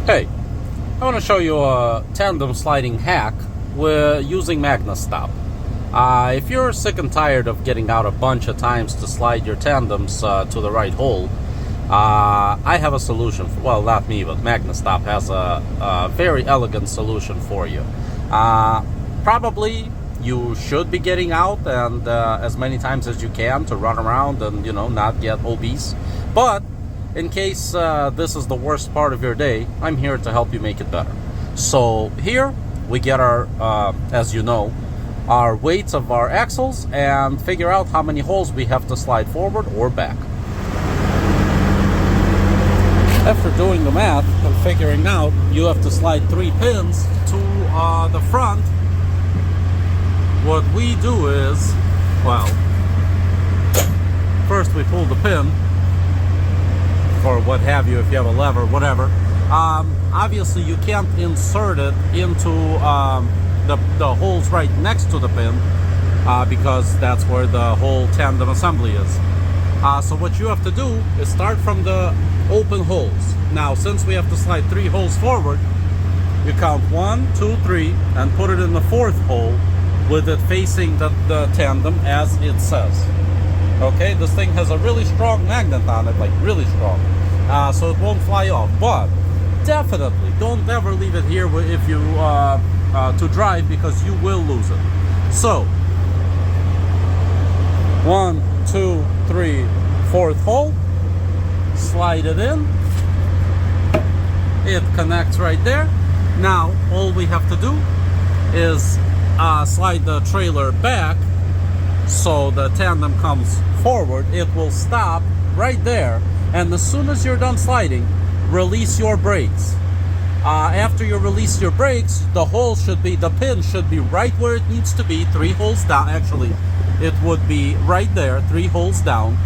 Hey, I want to show you a tandem sliding hack with using MagnaStop. If you're sick and tired of getting out a bunch of times to slide your tandems to the right hole, I have a solution. Well, not me, but MagnaStop has a very elegant solution for you. Probably you should be getting out and as many times as you can to run around and, not get obese. But in case this is the worst part of your day, I'm here to help you make it better. So here we get our, as you know, our weights of our axles and figure out how many holes we have to slide forward or back. After doing the math and figuring out you have to slide 3 pins to the front, what we do is, well, first we pull the pin, or what have you, if you have a lever, whatever. Obviously you can't insert it into the holes right next to the pin because that's where the whole tandem assembly is. So what you have to do is start from the open holes. Now, since we have to slide 3 holes forward, you count 1, 2, 3 and put it in the 4th hole with it facing the tandem as it says. Okay, this thing has a really strong magnet on it, like really strong, so it won't fly off. But definitely don't ever leave it here if you to drive, because you will lose it. So 1, 2, 3, 4th hole, slide it in. It connects right there. Now all we have to do is slide the trailer back so the tandem comes forward. It will stop right there, and as soon as you're done sliding, release your brakes. After you release your brakes, the pin should be right where it needs to be, 3 holes down. Actually, it would be right there, 3 holes down,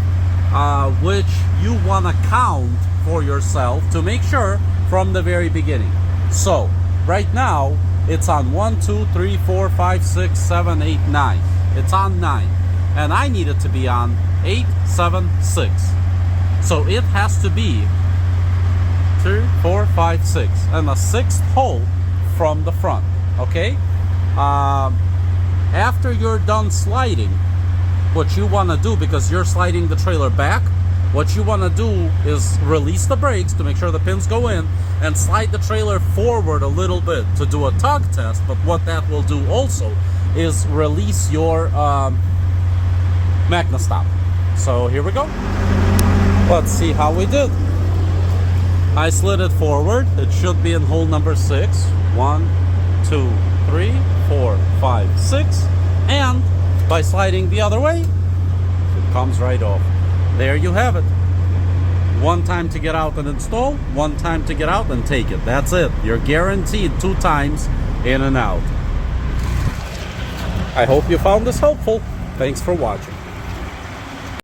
which you want to count for yourself to make sure from the very beginning. So right now it's on 1, 2, 3, 4, 5, 6, 7, 8, 9. It's on 9, and I need it to be on 8, 7, 6. So it has to be 3, 4, 5, 6, and a 6th hole from the front. Okay. After you're done sliding, what you want to do, because you're sliding the trailer back, what you want to do is release the brakes to make sure the pins go in and slide the trailer forward a little bit to do a tug test. But what that will do also is release your MagnaStop. So here we go. Let's see how we did. I slid it forward. It should be in hole number 6. 1, 2, 3, 4, 5, 6. And by sliding the other way, it comes right off. There you have it. 1 time to get out and install, 1 time to get out and take it. That's it. You're guaranteed 2 times in and out. I hope you found this helpful. Thanks for watching.